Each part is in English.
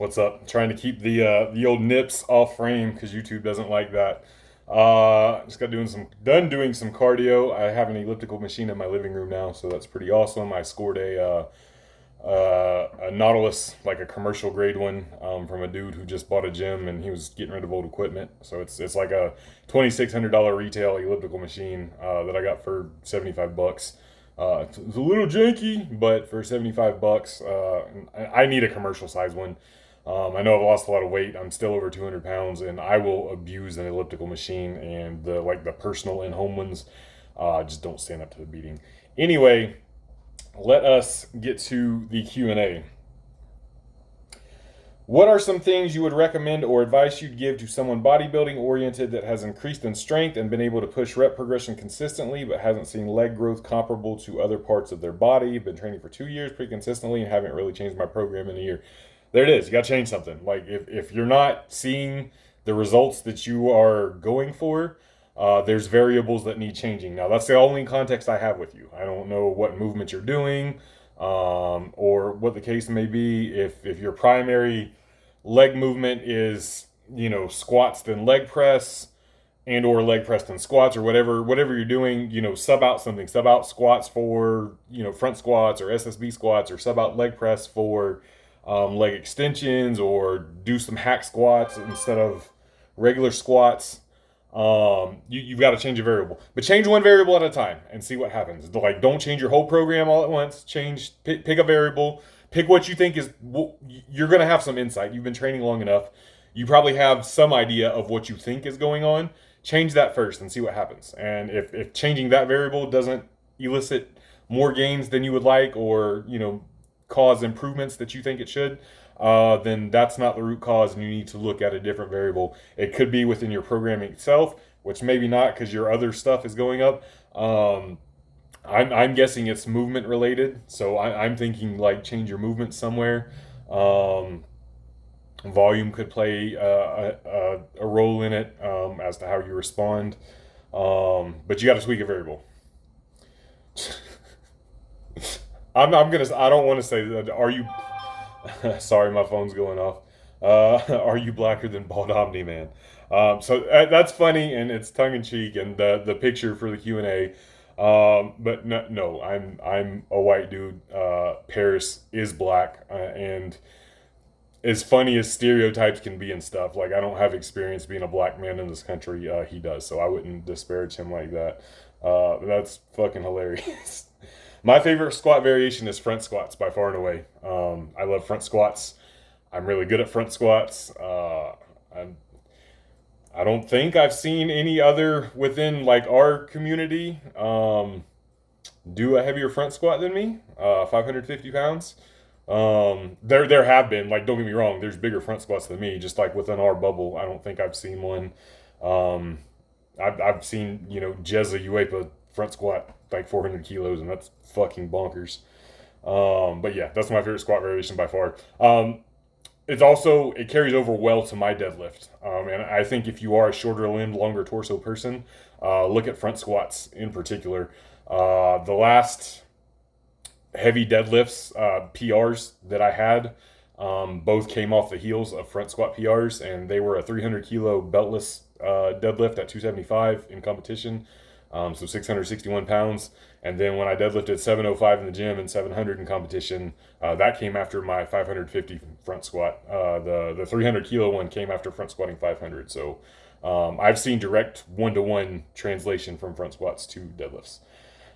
What's up? Trying to keep the old nips off frame because YouTube doesn't like that. Just got doing some cardio. I have an elliptical machine in my living room now, so that's pretty awesome. I scored a Nautilus, like a commercial grade one, from a dude who just bought a gym and he was getting rid of old equipment. So it's like a $2,600 retail elliptical machine that I got for $75. It's a little janky, but for $75, I need a commercial size one. I know I've lost a lot of weight. I'm still over 200 pounds, and I will abuse an elliptical machine. And the personal in-home ones just don't stand up to the beating. Anyway, let us get to the Q&A. What are some things you would recommend or advice you'd give to someone bodybuilding oriented that has increased in strength and been able to push rep progression consistently but hasn't seen leg growth comparable to other parts of their body? Been training for 2 years pretty consistently and haven't really changed my program in a year. There it is. You got to change something. Like if you're not seeing the results that you are going for, there's variables that need changing. Now that's the only context I have with you. I don't know what movement you're doing, or what the case may be. If your primary leg movement is squats then leg press, and or leg press then squats, or whatever you're doing, sub out something. Sub out squats for front squats or SSB squats, or sub out leg press for leg extensions, or do some hack squats instead of regular squats. You've got to change a variable, but change one variable at a time and see what happens. Like, don't change your whole program all at once. Pick a variable, pick what you think is, you're going to have some insight. You've been training long enough. You probably have some idea of what you think is going on. Change that first and see what happens. And if changing that variable doesn't elicit more gains than you would like, or, cause improvements that you think it should, then that's not the root cause, and you need to look at a different variable. It could be within your programming itself, which maybe not, because your other stuff is going up. I'm guessing it's movement related, so I'm thinking like change your movement somewhere. Volume could play a role in it, as to how you respond, but you got to tweak a variable. I don't want to say that. Are you? Sorry, my phone's going off. Are you blacker than Bald Omni Man? So that's funny, and it's tongue in cheek, and the picture for the Q&A. But no, I'm a white dude. Paris is black, and as funny as stereotypes can be and stuff, like, I don't have experience being a black man in this country. He does, so I wouldn't disparage him like that. That's fucking hilarious. My favorite squat variation is front squats by far and away. I love front squats. I'm really good at front squats. I don't think I've seen any other within like our community do a heavier front squat than me. 550 pounds. There have been, like, don't get me wrong, there's bigger front squats than me. Just like within our bubble, I don't think I've seen one. I've seen Jezza Uepa front squat like 400 kilos, and that's fucking bonkers. But yeah, that's my favorite squat variation by far. It carries over well to my deadlift. And I think if you are a shorter limbed, longer torso person, look at front squats in particular. The last heavy deadlifts, PRs that I had, both came off the heels of front squat PRs, and they were a 300 kilo beltless deadlift at 275 in competition. So 661 pounds. And then when I deadlifted 705 in the gym and 700 in competition, that came after my 550 front squat. The 300 kilo one came after front squatting 500. So I've seen direct one-to-one translation from front squats to deadlifts.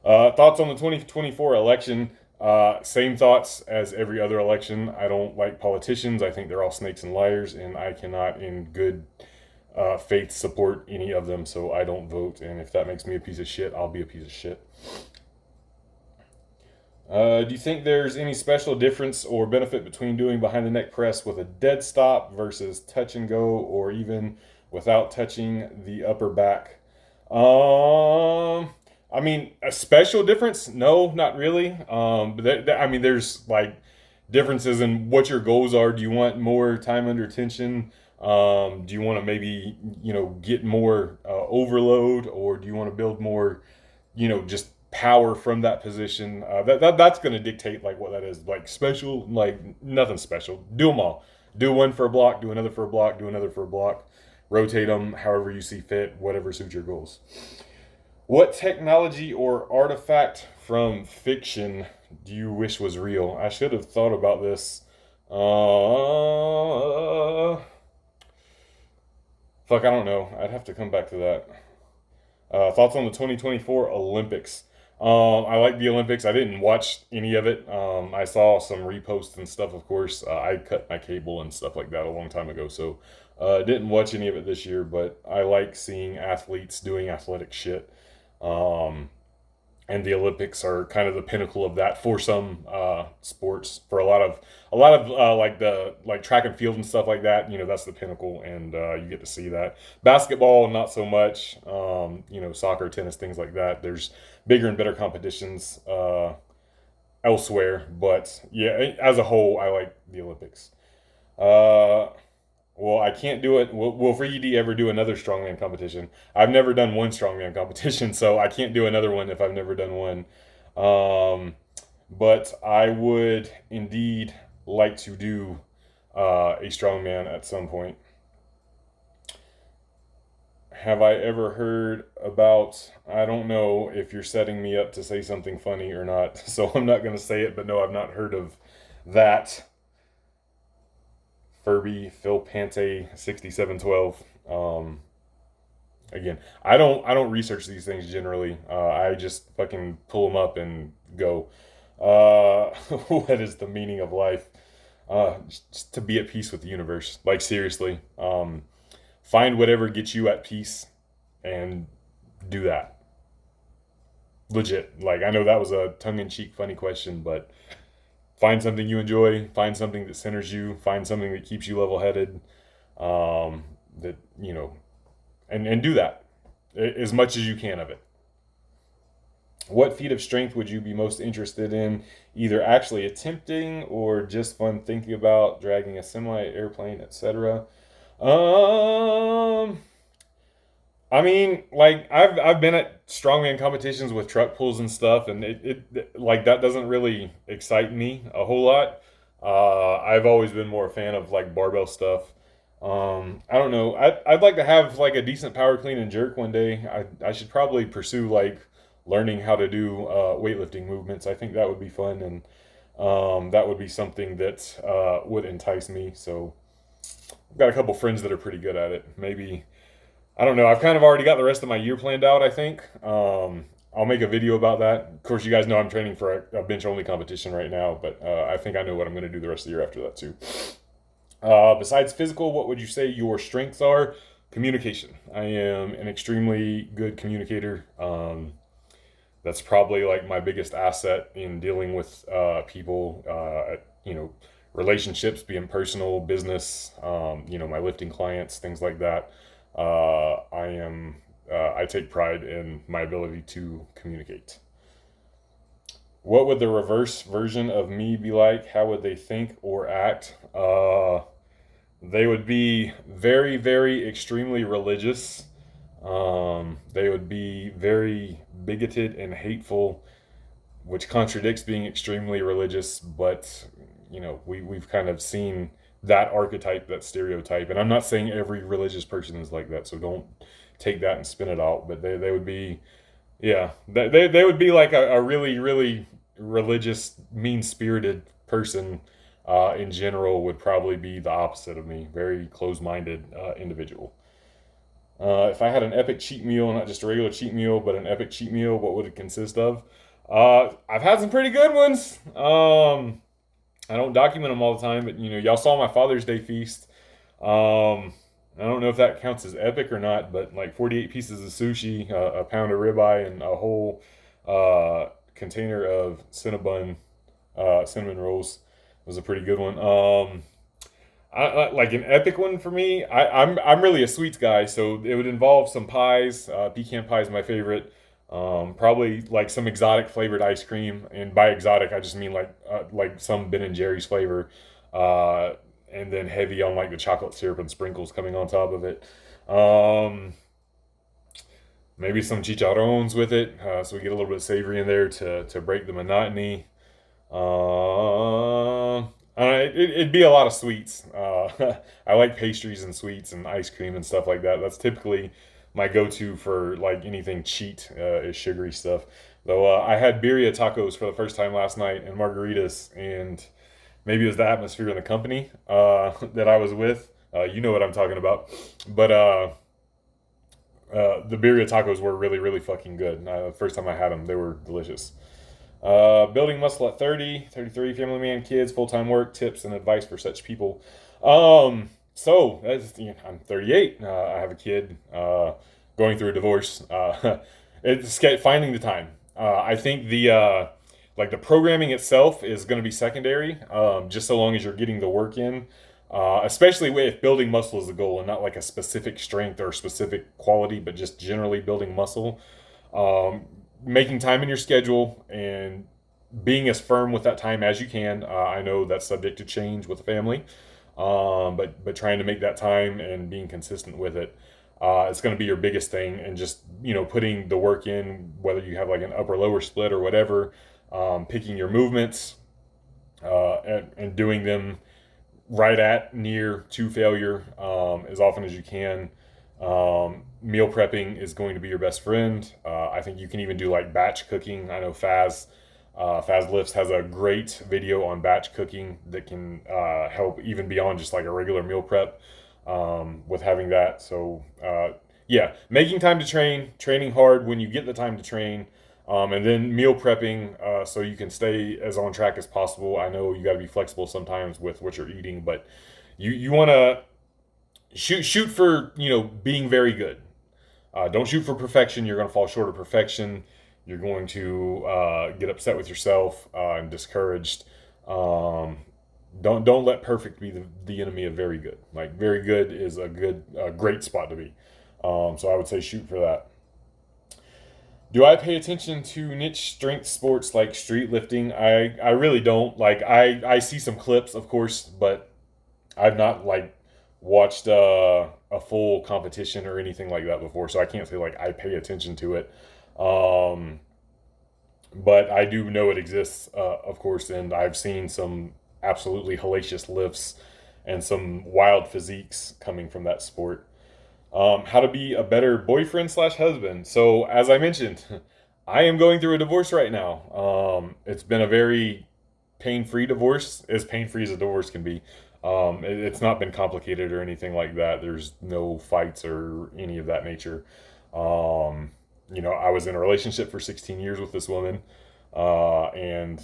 Thoughts on the 2024 election? Same thoughts as every other election. I don't like politicians. I think they're all snakes and liars, and I cannot in good faith support any of them, so I don't vote. And if that makes me a piece of shit, I'll be a piece of shit. Do you think there's any special difference or benefit between doing behind the neck press with a dead stop versus touch and go, or even without touching the upper back? I mean, a special difference? No, not really. But I mean, there's like differences in what your goals are. Do you want more time under tension? Do you want to maybe, get more overload, or do you want to build more, just power from that position? That's going to dictate like what that is. Like special, like nothing special. Do them all. Do one for a block, do another for a block, do another for a block. Rotate them however you see fit, whatever suits your goals. What technology or artifact from fiction do you wish was real? I should have thought about this. Fuck, I don't know. I'd have to come back to that. Thoughts on the 2024 Olympics? I like the Olympics. I didn't watch any of it. I saw some reposts and stuff, of course. I cut my cable and stuff like that a long time ago, so didn't watch any of it this year, but I like seeing athletes doing athletic shit. Um, and the Olympics are kind of the pinnacle of that for some sports. For a lot of like the like track and field and stuff like that, that's the pinnacle, and you get to see that. Basketball, not so much. Soccer, tennis, things like that. There's bigger and better competitions elsewhere, but yeah, as a whole, I like the Olympics. Uh, well, I can't do it. Will Free ED ever do another strongman competition? I've never done one strongman competition, so I can't do another one if I've never done one. Um, but I would indeed like to do a strongman at some point. Have I ever heard about? I don't know if you're setting me up to say something funny or not, so I'm not going to say it, but no, I've not heard of that. Furby Phil Pante 6712. Again, I don't research these things generally. I just fucking pull them up and go. What is the meaning of life? Just to be at peace with the universe. Like seriously, find whatever gets you at peace and do that. Legit. Like I know that was a tongue-in-cheek funny question, but find something you enjoy. Find something that centers you. Find something that keeps you level-headed. That and do that as much as you can of it. What feat of strength would you be most interested in, either actually attempting or just fun thinking about, dragging a semi, airplane, etc.? Um, I mean, like I've been at strongman competitions with truck pulls and stuff, and it like that doesn't really excite me a whole lot. I've always been more a fan of like barbell stuff. I don't know. I'd like to have like a decent power clean and jerk one day. I should probably pursue like learning how to do weightlifting movements. I think that would be fun, and that would be something that would entice me. So I've got a couple friends that are pretty good at it. Maybe I don't know. I've kind of already got the rest of my year planned out, I think. I'll make a video about that. Of course, you guys know I'm training for a bench only competition right now, but I think I know what I'm going to do the rest of the year after that, too. Besides physical, what would you say your strengths are? Communication. I am an extremely good communicator. That's probably like my biggest asset in dealing with people, relationships, being personal, business, my lifting clients, things like that. I take pride in my ability to communicate. What would the reverse version of me be like? How would they think or act? They would be very, very extremely religious. They would be very bigoted and hateful, which contradicts being extremely religious. But we've kind of seen that archetype, that stereotype. And I'm not saying every religious person is like that, so don't take that and spin it out. But they would be, yeah, they would be like a really, really religious, mean spirited person. In general, would probably be the opposite of me, very close minded individual. If I had an epic cheat meal, not just a regular cheat meal, but an epic cheat meal, what would it consist of? I've had some pretty good ones. I don't document them all the time, but y'all saw my Father's Day feast. I don't know if that counts as epic or not, but like 48 pieces of sushi, a pound of ribeye, and a whole container of cinnamon rolls was a pretty good one. Like an epic one for me. I'm really a sweets guy, so it would involve some pies. Pecan pie is my favorite. Probably like some exotic flavored ice cream, and by exotic I just mean like some Ben and Jerry's flavor, and then heavy on like the chocolate syrup and sprinkles coming on top of it. Um, Maybe some chicharrones with it, so we get a little bit of savory in there to break the monotony. It'd be a lot of sweets. I like pastries and sweets and ice cream and stuff like that. That's typically my go-to for like anything cheat, is sugary stuff. Though I had birria tacos for the first time last night and margaritas, and maybe it was the atmosphere in the company that I was with. You know what I'm talking about. But the birria tacos were really, really fucking good. The first time I had them, they were delicious. Building muscle at 30, 33, family man, kids, full time work, tips and advice for such people. I'm 38. I have a kid going through a divorce. It's finding the time. I think the programming itself is going to be secondary, just so long as you're getting the work in. Especially if building muscle is the goal and not like a specific strength or specific quality, but just generally building muscle. Um, Making time in your schedule and being as firm with that time as you can. I know that's subject to change with the family, but trying to make that time and being consistent with it. It's going to be your biggest thing, and just putting the work in, whether you have like an upper lower split or whatever, picking your movements and doing them right at near to failure as often as you can. Meal prepping is going to be your best friend. I think you can even do like batch cooking. I know Faz Lifts has a great video on batch cooking that can help even beyond just like a regular meal prep with having that. So, yeah, making time to train, training hard when you get the time to train, and then meal prepping so you can stay as on track as possible. I know you got to be flexible sometimes with what you're eating, but you want to shoot for being very good. Don't shoot for perfection. You're going to fall short of perfection. You're going to get upset with yourself and discouraged. Don't let perfect be the enemy of very good. Like very good is a great spot to be. So I would say shoot for that. Do I pay attention to niche strength sports like street lifting? I really don't. Like I see some clips, of course, but I've not like watched a full competition or anything like that before, so I can't say like I pay attention to it. Um, but I do know it exists, of course, and I've seen some absolutely hellacious lifts and some wild physiques coming from that sport. How to be a better boyfriend slash husband. So as I mentioned, I am going through a divorce right now. It's been a very pain-free divorce, as pain-free as a divorce can be. It's not been complicated or anything like that. There's no fights or any of that nature. I was in a relationship for 16 years with this woman, and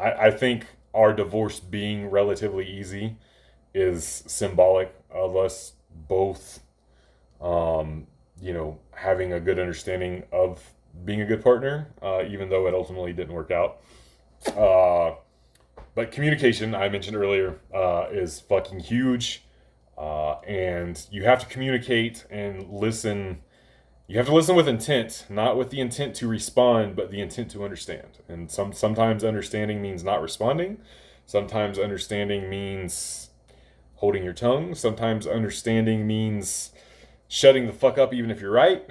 I think our divorce being relatively easy is symbolic of us both, having a good understanding of being a good partner, even though it ultimately didn't work out. Uh, but communication, I mentioned earlier, is fucking huge. And you have to communicate and listen. You have to listen with intent, not with the intent to respond, but the intent to understand. And sometimes understanding means not responding. Sometimes understanding means holding your tongue. Sometimes understanding means shutting the fuck up, even if you're right.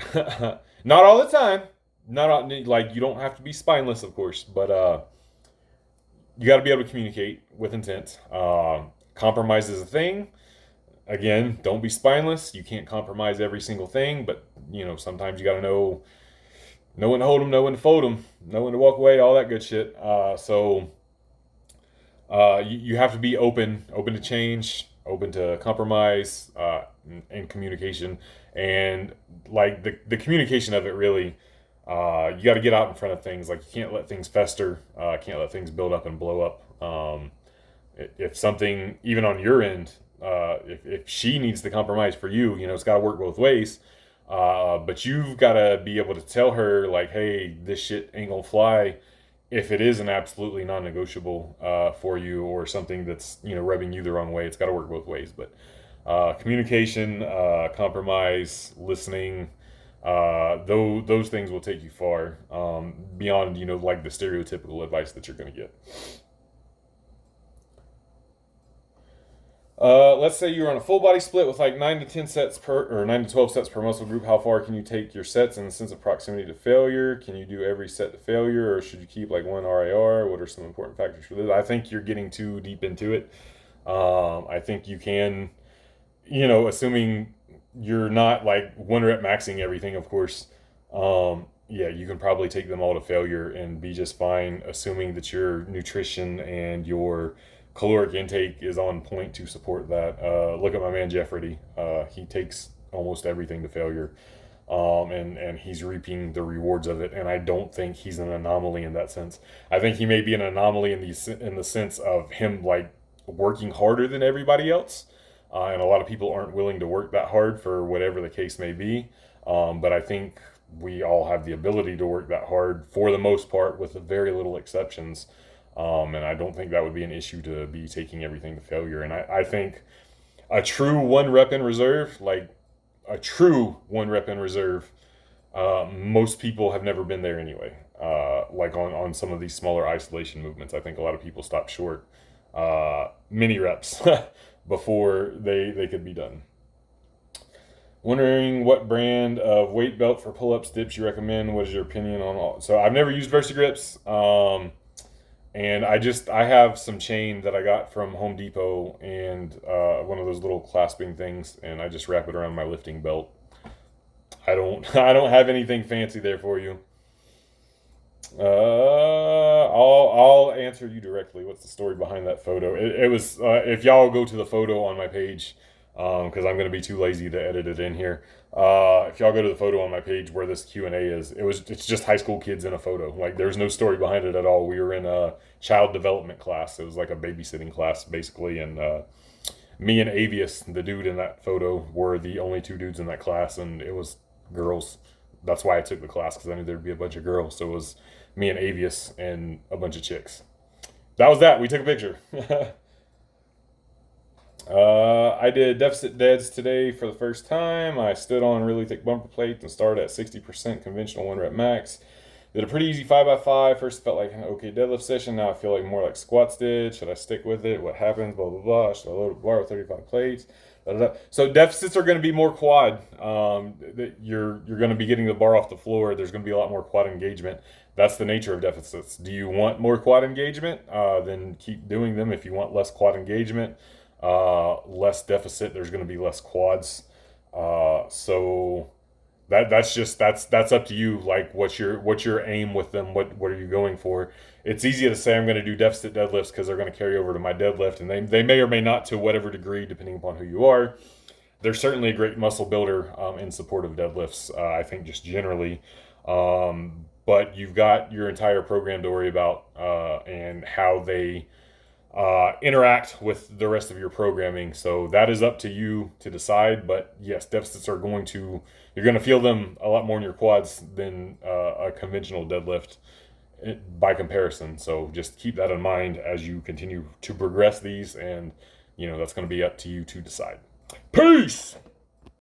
Not all the time. Not all, like you don't have to be spineless, of course, but you got to be able to communicate with intent. Compromise is a thing. Again, don't be spineless. You can't compromise every single thing, but sometimes you got to know when to hold them, know when to fold them, know when to walk away, all that good shit. You have to be open to change, open to compromise, and communication, and like the communication of it really. You got to get out in front of things. Like you can't let things fester. Can't let things build up and blow up. If something, even on your end, if she needs to compromise for you, it's got to work both ways. But you've got to be able to tell her like, hey, this shit ain't gonna fly. If it is an absolutely non-negotiable for you, or something that's rubbing you the wrong way, it's got to work both ways. But communication, compromise, listening, those things will take you far, beyond like the stereotypical advice that you're going to get. Let's say you're on a full body split with like 9 to 10 sets per, or 9 to 12 sets per muscle group. How far can you take your sets in the sense of proximity to failure? Can you do every set to failure, or should you keep like one RIR? What are some important factors for this? I think you're getting too deep into it. I think you can, assuming you're not like one rep maxing everything, of course. Yeah, you can probably take them all to failure and be just fine, assuming that your nutrition and your caloric intake is on point to support that. Look at my man Jeffrey. He takes almost everything to failure, and he's reaping the rewards of it. And I don't think he's an anomaly in that sense. I think he may be an anomaly in the sense of him like working harder than everybody else, and a lot of people aren't willing to work that hard for whatever the case may be. But I think we all have the ability to work that hard for the most part, with very little exceptions. And I don't think that would be an issue to be taking everything to failure. And I think a true one rep in reserve, like a true one rep in reserve, most people have never been there anyway. Like on some of these smaller isolation movements, I think a lot of people stop short mini reps before they could be done. Wondering what brand of weight belt for pull-ups dips you recommend. What is your opinion on all? So I've never used VersaGrips. And I have some chain that I got from Home Depot, and one of those little clasping things, and I just wrap it around my lifting belt. I don't have anything fancy there for you. I'll answer you directly. What's the story behind that photo? It was if y'all go to the photo on my page, because I'm going to be too lazy to edit it in here. If y'all go to the photo on my page where this Q&A is, it's just high school kids in a photo. Like there's no story behind it at all. We were in a child development class. It was like a babysitting class basically, and me and Avius, the dude in that photo, were the only two dudes in that class, and it was girls. That's why I took the class, because I knew there'd be a bunch of girls. So it was me and Avius and a bunch of chicks. That was that. We took a picture. I did deficit deads today for the first time. I stood on really thick bumper plates and started at 60% conventional one rep max. Did a pretty easy 5x5. First felt like an okay deadlift session. Now I feel like more like squats did. Should I stick with it? What happens? Blah, blah, blah. Should I load a bar with 35 plates? Da, da, da. So deficits are going to be more quad. You're going to be getting the bar off the floor. There's going to be a lot more quad engagement. That's the nature of deficits. Do you want more quad engagement? Then keep doing them. If you want less quad engagement, less deficit, there's going to be less quads. So that's up to you. Like what's your aim with them? What are you going for? It's easy to say I'm going to do deficit deadlifts because they're going to carry over to my deadlift, and they may or may not, to whatever degree depending upon who you are. They're certainly a great muscle builder in support of deadlifts. I think just generally. But you've got your entire program to worry about, and how they interact with the rest of your programming. So that is up to you to decide. But yes, deficits are you're going to feel them a lot more in your quads than a conventional deadlift by comparison. So just keep that in mind as you continue to progress these, and that's going to be up to you to decide. Peace!